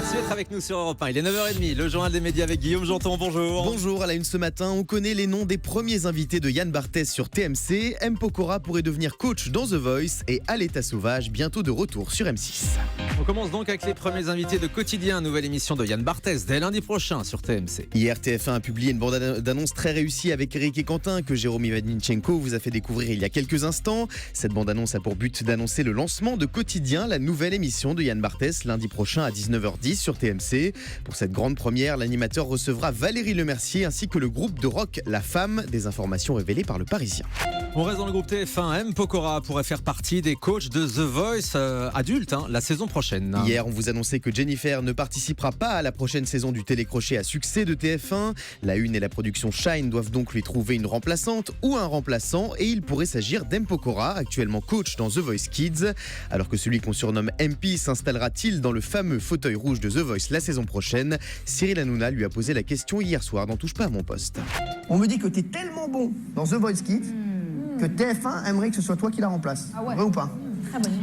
Merci d'être avec nous sur Europe 1. Il est 9h30, le journal des médias avec Guillaume Janton. Bonjour. Bonjour, à la une ce matin, on connaît les noms des premiers invités de Yann Barthès sur TMC. M. Pokora pourrait devenir coach dans The Voice et À l'état sauvage, bientôt de retour sur M6. On commence donc avec les premiers invités de Quotidien, nouvelle émission de Yann Barthès dès lundi prochain sur TMC. Hier, TF1 a publié une bande-annonce très réussie avec Eric et Quentin que Jérôme Ivanichenko vous a fait découvrir il y a quelques instants. Cette bande-annonce a pour but d'annoncer le lancement de Quotidien, la nouvelle émission de Yann Barthès lundi prochain à 19h10 sur TMC. Pour cette grande première, l'animateur recevra Valérie Lemercier ainsi que le groupe de rock La Femme, des informations révélées par Le Parisien. On reste dans le groupe TF1. M. Pokora pourrait faire partie des coachs de The Voice adulte la saison prochaine. Hier, on vous annonçait que Jennifer ne participera pas à la prochaine saison du télécrochet à succès de TF1. La Une et la production Shine doivent donc lui trouver une remplaçante ou un remplaçant et il pourrait s'agir d'M. Pokora, actuellement coach dans The Voice Kids. Alors que celui qu'on surnomme MP s'installera-t-il dans le fameux fauteuil rouge de The Voice la saison prochaine? Cyril Hanouna lui a posé la question hier soir dans Touche pas à mon poste. On me dit que t'es tellement bon dans The Voice Kids que TF1 aimerait que ce soit toi qui la remplace. Ah ouais. Vrai ou pas?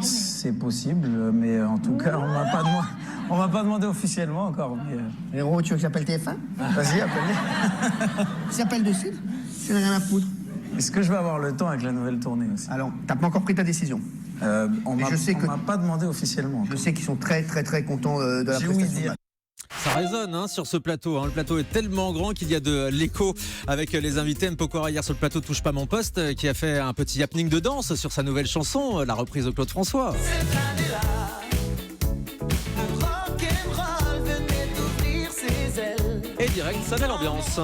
C'est possible, mais en tout cas, on m'a pas demandé officiellement encore. Mais... Héros, tu veux que j'appelle TF1? Vas-y, appelle-les. J'appelle de suite. Tu n'as rien à foutre. Est-ce que je vais avoir le temps avec la nouvelle tournée aussi? Alors, t'as pas encore pris ta décision. On m'a pas demandé officiellement. Je sais qu'ils sont très contents de la J'ai ouï prestation. dire. Ça résonne sur ce plateau. Le plateau est tellement grand qu'il y a de l'écho avec les invités. M. Pokora hier sur le plateau Touche pas mon poste qui a fait un petit happening de danse sur sa nouvelle chanson, la reprise de Claude François. Et direct, ça met l'ambiance.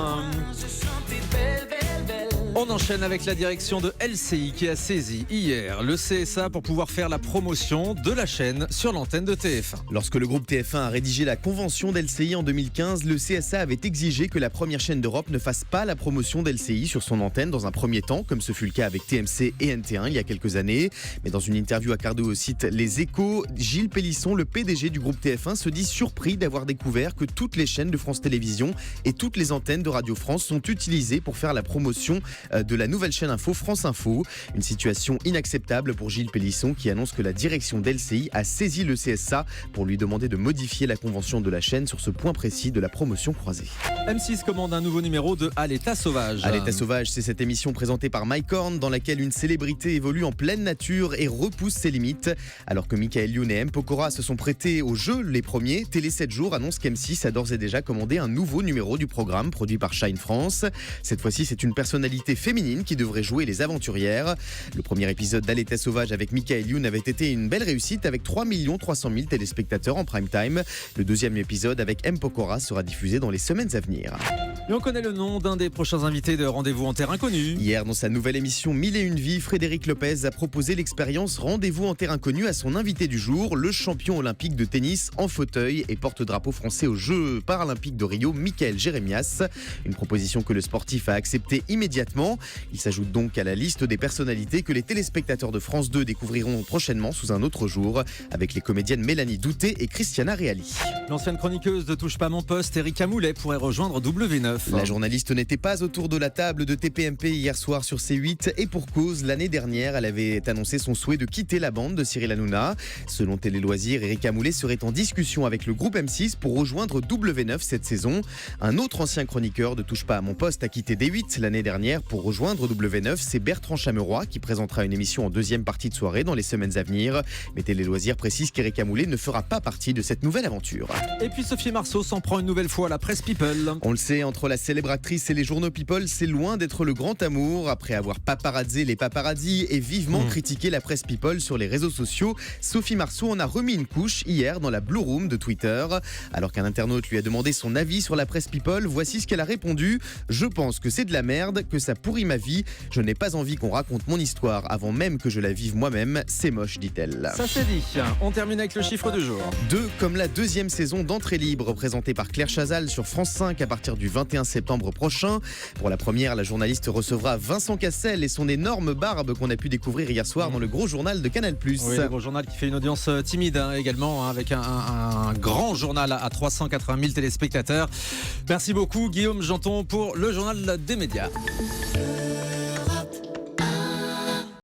On enchaîne avec la direction de LCI qui a saisi hier le CSA pour pouvoir faire la promotion de la chaîne sur l'antenne de TF1. Lorsque le groupe TF1 a rédigé la convention d'LCI en 2015, le CSA avait exigé que la première chaîne d'Europe ne fasse pas la promotion d'LCI sur son antenne dans un premier temps, comme ce fut le cas avec TMC et NT1 il y a quelques années. Mais dans une interview accordée au site Les Échos, Gilles Pélisson, le PDG du groupe TF1, se dit surpris d'avoir découvert que toutes les chaînes de France Télévisions et toutes les antennes de Radio France sont utilisées pour faire la promotion de la nouvelle chaîne info France Info. Une situation inacceptable pour Gilles Pélisson qui annonce que la direction d'LCI a saisi le CSA pour lui demander de modifier la convention de la chaîne sur ce point précis de la promotion croisée. M6 commande un nouveau numéro de À l'état sauvage. À l'état sauvage, c'est cette émission présentée par Mike Horn dans laquelle une célébrité évolue en pleine nature et repousse ses limites. Alors que Michael Youn et M. Pokora se sont prêtés au jeu les premiers, Télé 7 jours annonce qu'M6 a d'ores et déjà commandé un nouveau numéro du programme produit par Shine France. Cette fois-ci, c'est une personnalité féminine qui devrait jouer les aventurières. Le premier épisode d'À l'état sauvage avec Michael Youn avait été une belle réussite avec 3 300 000 téléspectateurs en prime time. Le deuxième épisode avec M. Pokora sera diffusé dans les semaines à venir. Et on connaît le nom d'un des prochains invités de Rendez-vous en terre inconnue. Hier, dans sa nouvelle émission 1001 vies, Frédéric Lopez a proposé l'expérience Rendez-vous en terre inconnue à son invité du jour, le champion olympique de tennis en fauteuil et porte-drapeau français aux Jeux paralympiques de Rio, Michael Jérémias. Une proposition que le sportif a acceptée immédiatement. Il s'ajoute donc à la liste des personnalités que les téléspectateurs de France 2 découvriront prochainement sous un autre jour, avec les comédiennes Mélanie Douté et Christiana Reali. L'ancienne chroniqueuse de Touche pas mon poste, Erika Moulet, pourrait rejoindre W9. La journaliste n'était pas autour de la table de TPMP hier soir sur C8 et pour cause, l'année dernière, elle avait annoncé son souhait de quitter la bande de Cyril Hanouna. Selon Télé Loisirs, Erika Moulet serait en discussion avec le groupe M6 pour rejoindre W9 cette saison. Un autre ancien chroniqueur de Touche pas à mon poste a quitté D8 l'année dernière pour rejoindre W9, c'est Bertrand Chameroy qui présentera une émission en deuxième partie de soirée dans les semaines à venir. Mais Télé Loisirs précise qu'Erika Moulet ne fera pas partie de cette nouvelle aventure. Et puis Sophie Marceau s'en prend une nouvelle fois à la presse People. On le sait, entre la célèbre actrice et les journaux People, c'est loin d'être le grand amour. Après avoir paparazzé les paparazzis et vivement critiqué la presse People sur les réseaux sociaux, Sophie Marceau en a remis une couche hier dans la Blue Room de Twitter. Alors qu'un internaute lui a demandé son avis sur la presse People, voici ce qu'elle a répondu. « Je pense que c'est de la merde, que ça pourrit ma vie. Je n'ai pas envie qu'on raconte mon histoire avant même que je la vive moi-même. C'est moche, dit-elle. » Ça c'est dit. On termine avec le chiffre du jour. 2, comme la deuxième saison d'Entrée libre, présentée par Claire Chazal sur France 5 à partir du 21 septembre prochain. Pour la première, la journaliste recevra Vincent Cassel et son énorme barbe qu'on a pu découvrir hier soir dans le gros journal de Canal+. Oui, le gros journal qui fait une audience timide également, avec un grand journal à 380 000 téléspectateurs. Merci beaucoup Guillaume Janton pour le journal des médias.